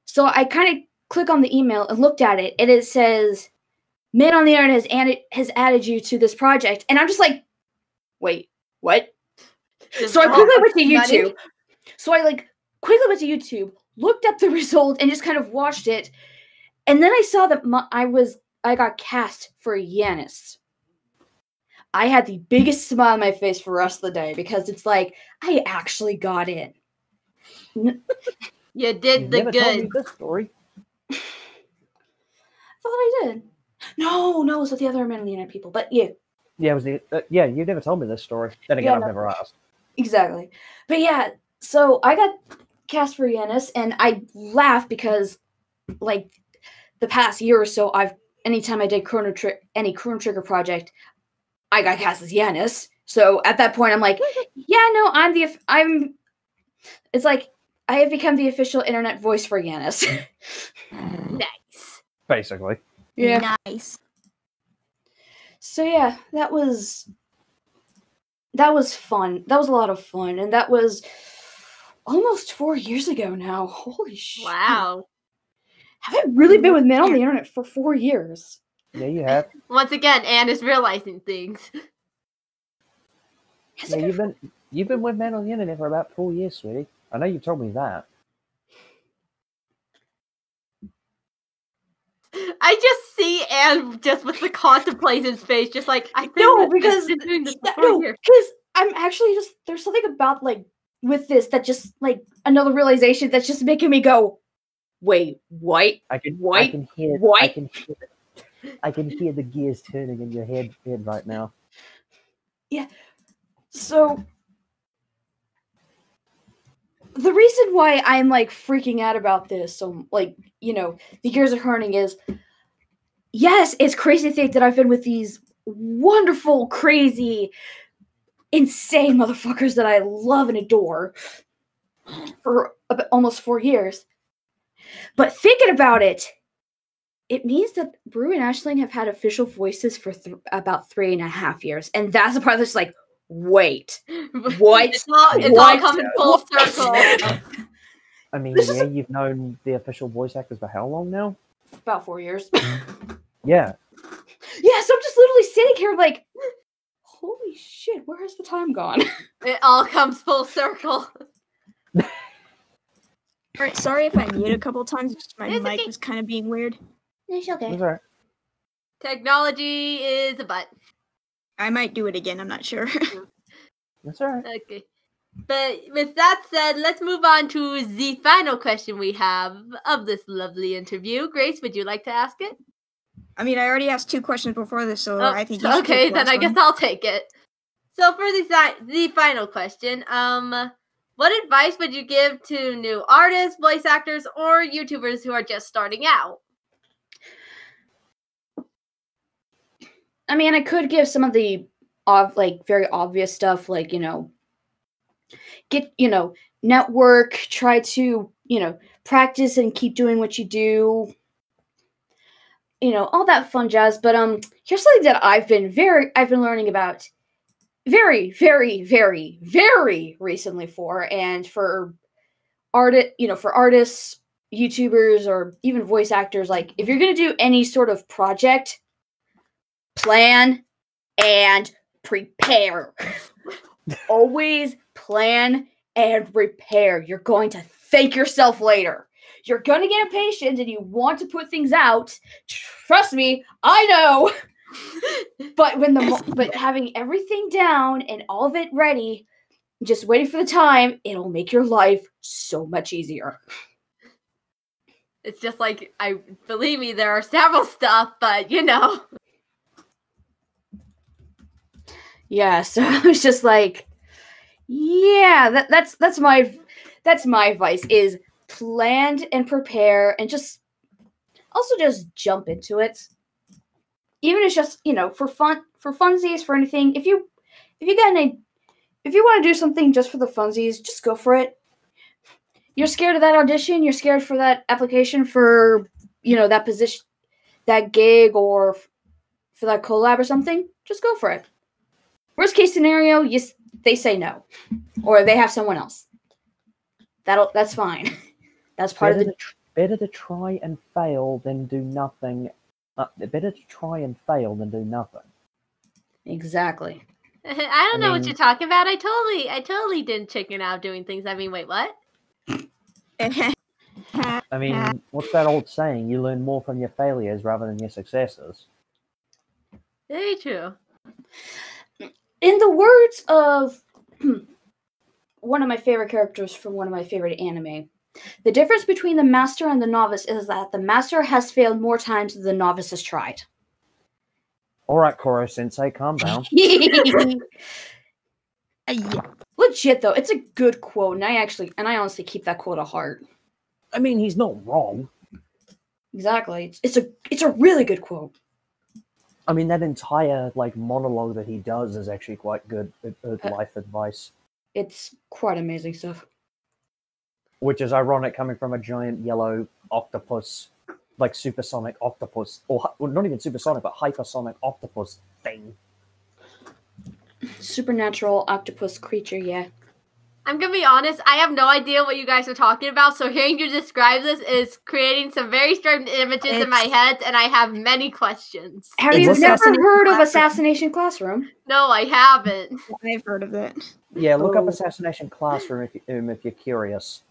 So I kind of click on the email and looked at it, and it says, "Man on the Internet has added you to this project." And I'm just like, wait, what? So I quickly went to YouTube. So I like quickly went to YouTube, looked up the result, and just kind of watched it. And then I saw that I got cast for Yanis. I had the biggest smile on my face for the rest of the day because it's like I actually got in. You did You the never told me good. this story. I thought I did. No, it was with the other Man on the Internet people. But yeah. Yeah, it was the you never told me this story. Then again, I've never asked. Exactly. But yeah, so I got cast for Yanis, and I laugh because, like, the past year or so, anytime I did any Chrono Trigger project, I got cast as Yanis. So at that point, I'm like, yeah, no, it's like I have become the official internet voice for Yanis. Nice. Basically. Yeah. Nice. So yeah, that was fun. That was a lot of fun, and that was almost 4 years ago now. Holy shit! Wow. Have I really been with Men on the Internet for 4 years? Yeah, you have. Once again, Anne is realizing things. Has Yeah, it been you've been with Man on the Internet for about 4 years, sweetie. I know you told me that. I just see Anne just with the contemplative face, just like I've been doing this for 4 years. because I'm actually just there's something about like with this that just like another realization that's just making me go, wait, what? I can hear What? I can hear the gears turning in your head right now. Yeah. So the reason why I'm like freaking out about this, so like, the gears are turning is, yes, it's crazy to think that I've been with these wonderful, crazy, insane motherfuckers that I love and adore for almost 4 years. But thinking about it, it means that Brew and Ashling have had official voices for about 3.5 years. And that's the part that's like, wait, what? It's all coming full circle. I mean, This yeah, you've known the official voice actors for how long now? About 4 years. Yeah. Yeah, so I'm just literally sitting here like, holy shit, where has the time gone? It all comes full circle. Alright, sorry if I muted a couple times, just my It's mic okay. was kind of being weird. It's okay. That's all right. Technology is a butt. I might do it again, I'm not sure. That's all right. Okay. But with that said, let's move on to the final question we have of this lovely interview. Grace, would you like to ask it? I mean, I already asked 2 questions before this, so I think you should okay, take the then last I guess one. I'll take it. So for the final question, what advice would you give to new artists, voice actors, or YouTubers who are just starting out? I mean, I could give some of the very obvious stuff, like, get, network, try to, practice and keep doing what you do, all that fun jazz. But here's something that I've been learning about very, very, very, very recently for artists, YouTubers, or even voice actors. Like, if you're gonna do any sort of project, plan and prepare. Always plan and prepare. You're going to thank yourself later. You're going to get impatient and you want to put things out. Trust me, I know. But having everything down and all of it ready, just waiting for the time, it'll make your life so much easier. It's just like, believe me, there are several stuff, but Yeah, so I was just like, yeah, that's my advice is plan and prepare and just jump into it. Even if it's just, for funsies, for anything. If you want to do something just for the funsies, just go for it. you're scared of that audition, you're scared for that application for, that position, that gig, or for that collab or something, just go for it. Worst case scenario, they say no, or they have someone else. That's fine. That's part of the. Better to try and fail than do nothing. Better to try and fail than do nothing. Exactly. I don't know what you're talking about. I totally didn't chicken out doing things. I mean, wait, what? I mean, what's that old saying? You learn more from your failures rather than your successes. Very true. In the words of one of my favorite characters from one of my favorite anime, the difference between the master and the novice is that the master has failed more times than the novice has tried. All right, Koro Sensei, calm down. Legit though, it's a good quote, and I honestly keep that quote at heart. I mean, he's not wrong. Exactly, it's a really good quote. I mean, that entire monologue that he does is actually quite good life advice. It's quite amazing stuff. Which is ironic coming from a giant yellow octopus, supersonic octopus, or not even supersonic, but hypersonic octopus thing. Supernatural octopus creature, yeah. I'm gonna be honest, I have no idea what you guys are talking about, so hearing you describe this is creating some very strange images in my head, and I have many questions. Have you never heard of Assassination Classroom? No, I haven't. I've heard of it. Yeah, look up Assassination Classroom if you're curious.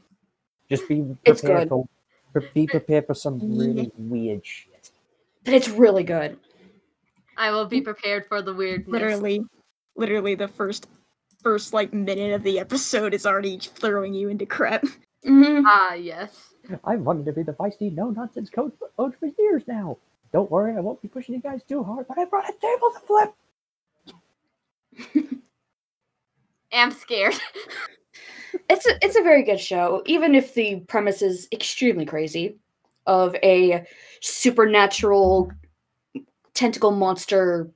Just be prepared for some really weird shit. But it's really good. I will be prepared for the weirdness. Literally the first minute of the episode is already throwing you into crap. Mm-hmm. Ah, yes. I've wanted to be the feisty, no-nonsense coach for years now. Don't worry, I won't be pushing you guys too hard, but I brought a table to flip. I'm scared. It's a very good show, even if the premise is extremely crazy, of a supernatural tentacle monster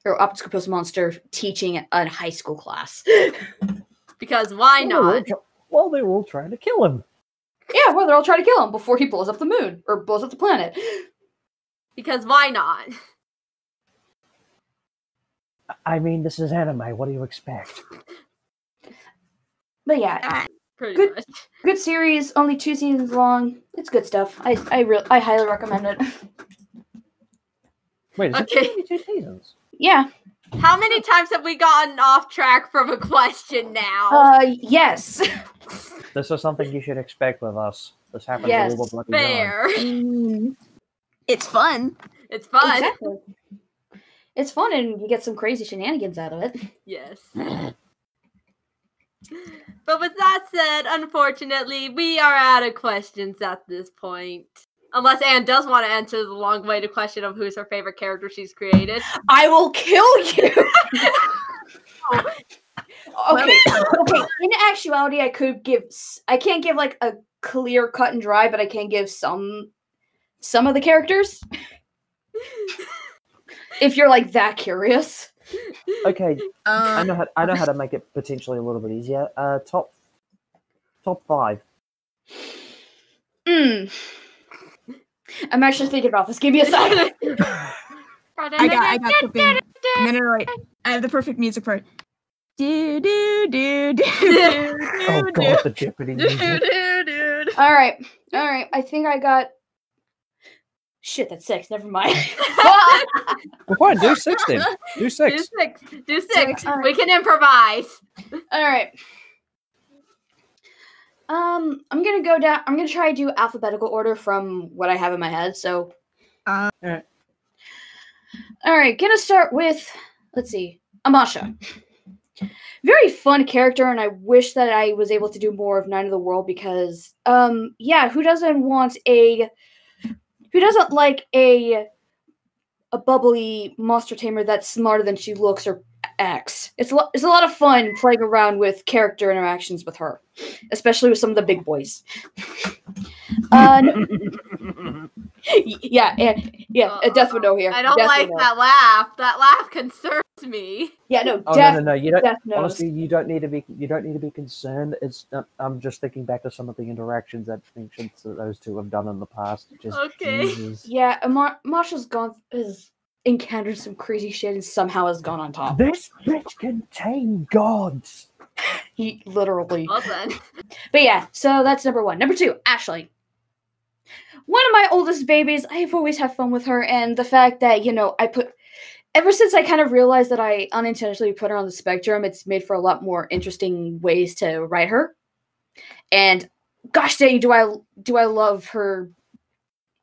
or octopus monster teaching a high school class. Because why not? Well, they were all trying to kill him. Yeah, well, they're all trying to kill him before he blows up the moon or blows up the planet. Because why not? I mean, this is anime. What do you expect? But yeah, pretty much. Good series. Only 2 seasons long. It's good stuff. I highly recommend it. Wait, is it only 2 seasons? Yeah. How many times have we gotten off track from a question now? Yes. This is something you should expect with us. This happens a little bloody fair. It's fun. It's fun. Exactly. It's fun, and you get some crazy shenanigans out of it. Yes. But with that said, unfortunately, we are out of questions at this point. Unless Anne does want to answer the long-waited question of who's her favorite character she's created. I will kill you! Okay. In actuality, I can't give a clear cut and dry, but I can give some of the characters. If you're that curious. Okay, I know how to make it potentially a little bit easier. Top 5. I'm actually thinking about this. Give me a second. I got something. No, I have the perfect music for it. Do do do do. Oh god, the Jeopardy music. All right. I think I got. Shit, that's 6. Never mind. Well, fine. Do 6 then. Do 6. Do 6. Right. We can improvise. All right. I'm gonna go down. I'm gonna try to do alphabetical order from what I have in my head. So. All right. All right. Gonna start with. Let's see. Amasha. Very fun character, and I wish that I was able to do more of Night of the World because, yeah, who doesn't like a bubbly monster tamer that's smarter than she looks or acts? It's a lot of fun playing around with character interactions with her, especially with some of the big boys. Yeah, Death would know here. I don't like that laugh. That laugh concerns me. Yeah, no, Oh Death, no! You don't. Death knows. Honestly, you don't need to be concerned. It's. I'm just thinking back to some of the interactions that those two have done in the past. Just Okay. Jesus. Yeah, Marsha's has encountered some crazy shit and somehow has gone on top. This bitch contain gods. He literally. Well then. But yeah, so that's number 1. Number 2, Ashley. One of my oldest babies. I've always had fun with her, and the fact that ever since I kind of realized that I unintentionally put her on the spectrum, it's made for a lot more interesting ways to write her. And gosh dang, do I love her?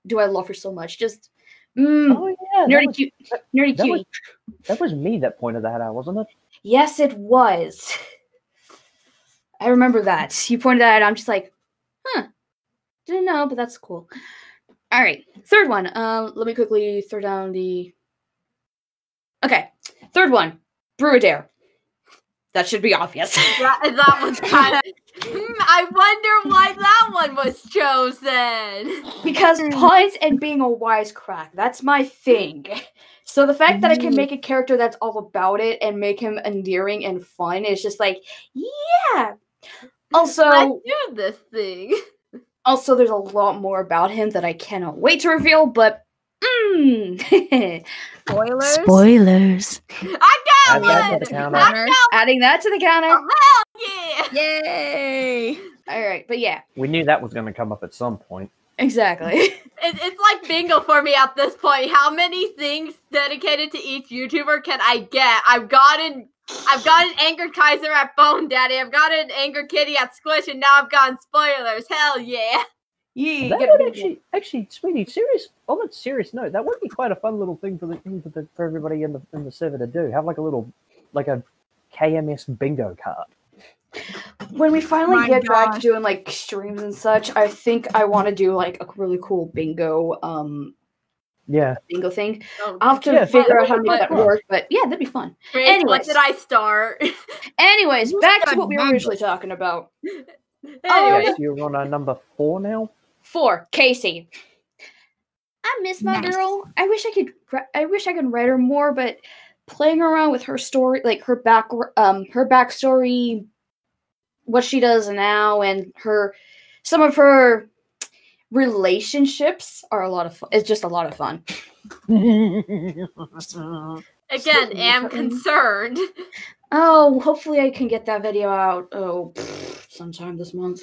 Do I love her so much? Just Oh yeah, nerdy cute, nerdy cutie. That was me that pointed that out, wasn't it? Yes, it was. I remember that. You pointed that out. I'm just like, didn't know, but that's cool. All right, third one. Let me quickly throw down the. Okay, third one, Bruadare. That should be obvious. That was kind of. I wonder why that one was chosen. Because puns and being a wisecrack, that's my thing. So the fact that I can make a character that's all about it and make him endearing and fun is just like, yeah. Also, I do this thing. Also, there's a lot more about him that I cannot wait to reveal, but Spoilers. Spoilers. I got Add that one. to the counter. I got adding that to the counter. one. Yeah. Yay! All right, but yeah, We knew that was going to come up at some point. exactly. It's like bingo for me at this point. How many things dedicated to each YouTuber can I get? I've gotten Angered Kaiser at Bone Daddy. I've got an Angered Kitty at Squish, and now I've gotten spoilers. Hell yeah! Yeah, That would actually, sweetie, on that serious note, that would be quite a fun little thing for everybody in the server to do. Have like a KMS bingo card. when we finally My get back to gosh. doing like streams and such, I think I want to do like a really cool bingo Yeah. thing. Oh, I'll have to Yeah, figure out how to but- make that work, but yeah, that'd be fun. Grace, what Anyways. did I start? Anyways, Who's back to got what we were numbers? originally talking about. Anyway, Yes, you're on number 4 now. 4, Casey. I miss my Nice. girl. I wish I could write her more, but playing around with her story, like her backstory, what she does now, and some of her relationships are a lot of fun. It's just a lot of fun. again, am concerned. Oh, hopefully I can get that video out. Sometime this month.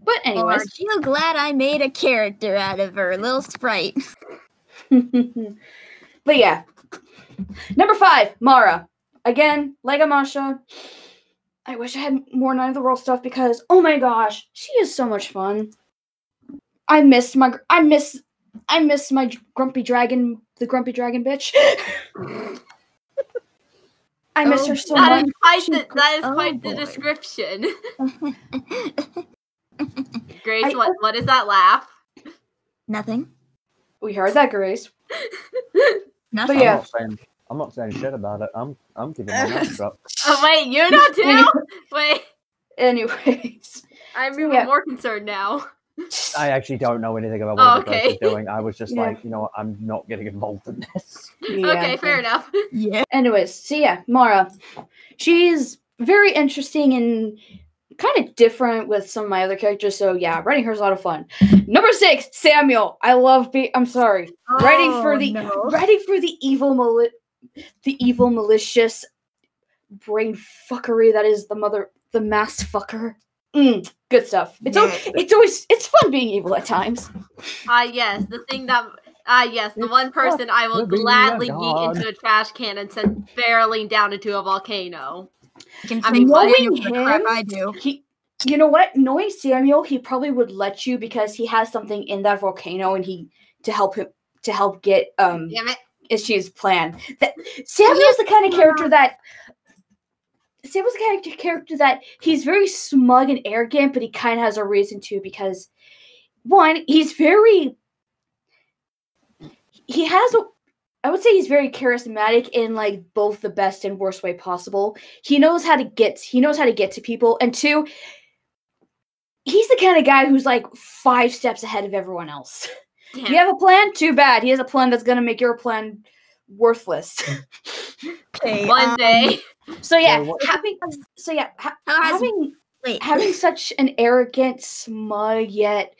But anyways, Aren't you glad I made a character out of her, little sprite? but yeah. Number 5, Mara. Again, Lego Masha. I wish I had more Night of the World stuff because, oh my gosh, she is so much fun. I miss my grumpy dragon, the grumpy dragon bitch. I miss her so That much. is quite She- that is Oh, quite the boy. description. Grace, I- what is that laugh? Nothing. We heard that, Grace. Nothing. yeah. I'm not saying shit about it. I'm keeping my mouth shut. Oh wait, you know too? Wait, Anyways. I'm So, even yeah. more concerned now. I actually don't know anything about Oh, what the Grace okay. is doing. I was just Yeah. like, you know what, I'm not getting involved in this. Okay, fair enough. Yeah. Anyways, so yeah, Mara. She's very interesting and kind of different with some of my other characters. So yeah, writing her is a lot of fun. Number 6, Samuel. I love I'm sorry. Writing for the evil malicious brain fuckery that is the masked fucker. Good stuff. It's fun being evil at times. Yes, the thing that the one person I will to be a gladly god. yeet into a trash can and send barreling down into a volcano. You can I say mean, Samuel knowing for the crap him, I do. You know what? Knowing Samuel, he probably would let you because he has something in that volcano and to help get Damn it. Ishi's plan. Samuel's the kind of character that he's very smug and arrogant, but he kind of has a reason to because one, I would say he's very charismatic in like both the best and worst way possible. He knows how to get to people, and 2, he's the kind of guy who's like 5 steps ahead of everyone else. Damn. You have a plan? Too bad. He has a plan that's gonna make your plan worthless. Okay, One day. So yeah, Well, what- having such an arrogant, smug yet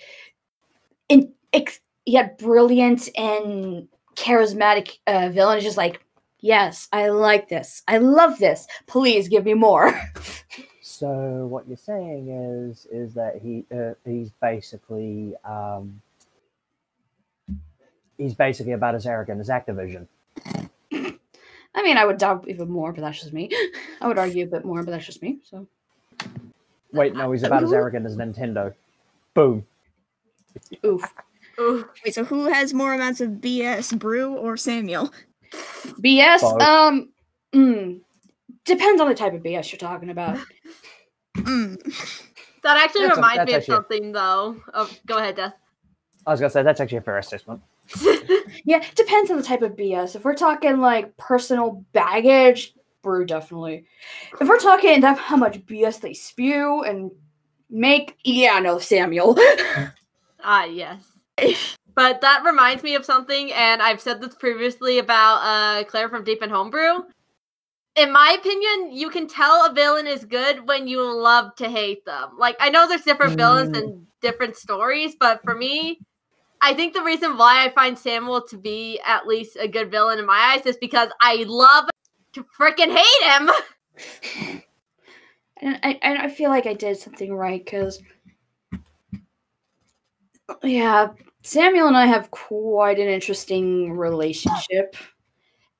yet brilliant and charismatic villain is just like, yes, I like this. I love this. Please give me more. So what you're saying is that he's basically about as arrogant as Activision. I mean, I would doubt even more, but that's just me. I would argue a bit more, but that's just me. So. Wait, no, he's about as arrogant as Nintendo. Boom. Oof. Ooh. Wait, so who has more amounts of BS, Brew or Samuel? BS. Both. Depends on the type of BS you're talking about. That actually That's reminds me of actually- something, though. Oh, go ahead, Death. I was gonna say that's actually a fair assessment. Yeah, depends on the type of BS. If we're talking like personal baggage, Brew definitely. If we're talking that how much BS they spew and make, yeah, no, Samuel. Yes. But that reminds me of something, and I've said this previously about Claire from Deep in Homebrew. In my opinion, you can tell a villain is good when you love to hate them. Like, I know there's different villains and different stories, but for me, I think the reason why I find Samuel to be at least a good villain in my eyes is because I love to freaking hate him. And I feel like I did something right, because, yeah, Samuel and I have quite an interesting relationship.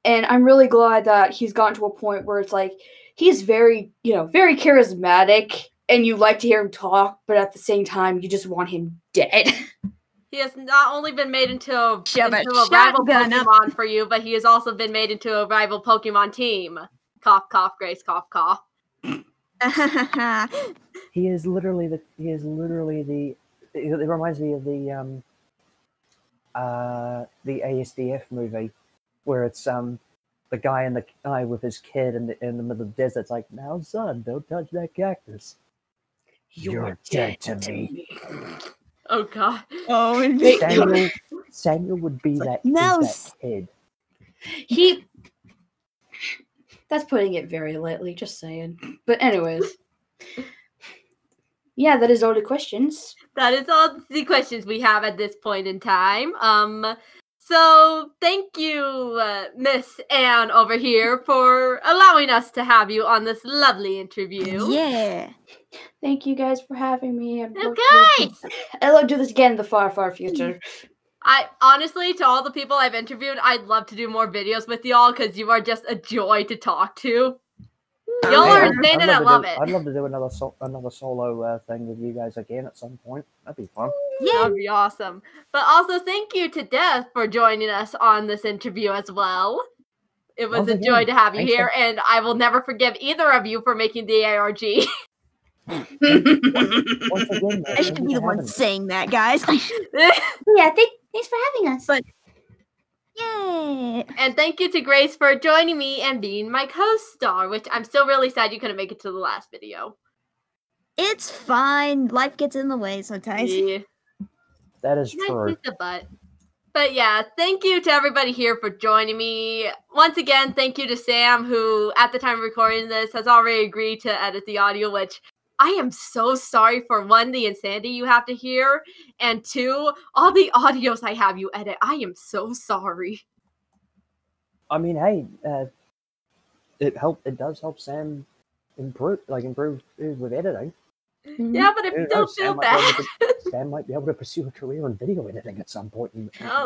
And I'm really glad that he's gotten to a point where it's like, he's very, very charismatic, and you like to hear him talk, but at the same time, you just want him dead. He has not only been made into a Shove a rival shotgun up. Pokemon for you, but he has also been made into a rival Pokemon team. Cough, cough, Grace, cough, cough. He is literally the. It reminds me of the ASDF movie, where it's the guy and the guy with his kid in the middle of the desert. It's like, now son, don't touch that cactus. You're dead to me. Oh god. Oh, and Samuel would be that, no, is that kid. That's putting it very lightly, just saying. But anyways. Yeah, that is all the questions. That is all the questions we have at this point in time. So thank you, Miss Anne over here, for allowing us to have you on this lovely interview. yeah. Thank you guys for having me. Okay. I'd love to do this again in the far, far future. I honestly, to all the people I've interviewed, I'd love to do more videos with y'all because you are just a joy to talk to. Y'all are insane and I love it. I'd love to do another solo thing with you guys again at some point. That'd be fun. That would be awesome. But also, thank you to Death for joining us on this interview as well. It was a joy to have you here, and I will never forgive either of you for making the ARG. Once again, I should be the one saying that, guys. Yeah, thanks for having us. But yay! And thank you to Grace for joining me and being my co-star, which I'm still really sad you couldn't make it to the last video. It's fine. Life gets in the way sometimes. Yeah. That is Nice true. with the butt. But yeah, thank you to everybody here for joining me. Once again, thank you to Sam, who at the time of recording this has already agreed to edit the audio, which I am so sorry for, one, the insanity you have to hear, and two, all the audios I have you edit. I am so sorry. I mean, hey, it does help Sam improve with editing. Yeah, but it still feels bad. Sam might be able to pursue a career in video editing at some point.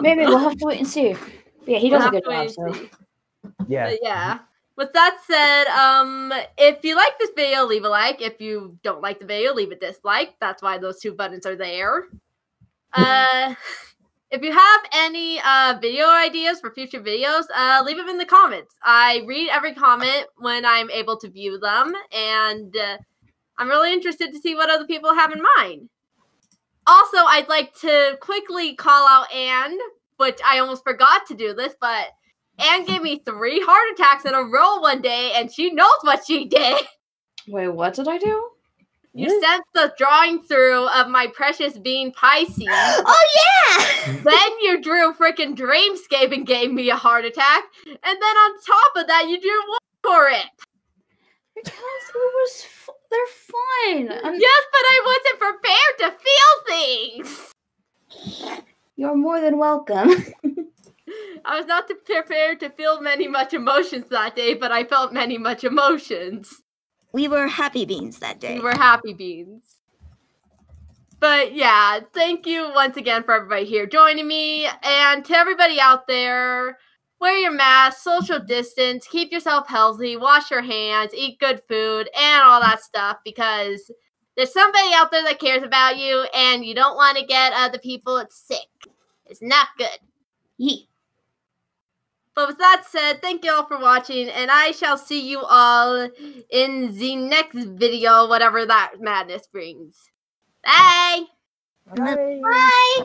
Maybe we'll have to wait and see. But yeah, he does We'll a good have job. to So. see. Yeah. But yeah. With that said, if you like this video, leave a like. If you don't like the video, leave a dislike. That's why those two buttons are there. If you have any video ideas for future videos, leave them in the comments. I read every comment when I'm able to view them, and I'm really interested to see what other people have in mind. Also, I'd like to quickly call out Anne, which I almost forgot to do this, but Anne gave me 3 heart attacks in a row one day, and she knows what she did. Wait, what did I do? You sent the drawing through of my precious bean Pisces. Oh yeah! Then you drew freaking Dreamscape and gave me a heart attack. And then on top of that, you drew one for it. Because they're fine. Yes, but I wasn't prepared to feel things. You're more than welcome. I was not prepared to feel much emotions that day, but I felt much emotions. We were happy beans that day. We were happy beans. But yeah, thank you once again for everybody here joining me. And to everybody out there, wear your mask, social distance, keep yourself healthy, wash your hands, eat good food, and all that stuff, because there's somebody out there that cares about you, and you don't want to get other people sick. It's not good. Yee. But with that said, thank you all for watching, and I shall see you all in the next video, whatever that madness brings. Bye! Bye. Bye!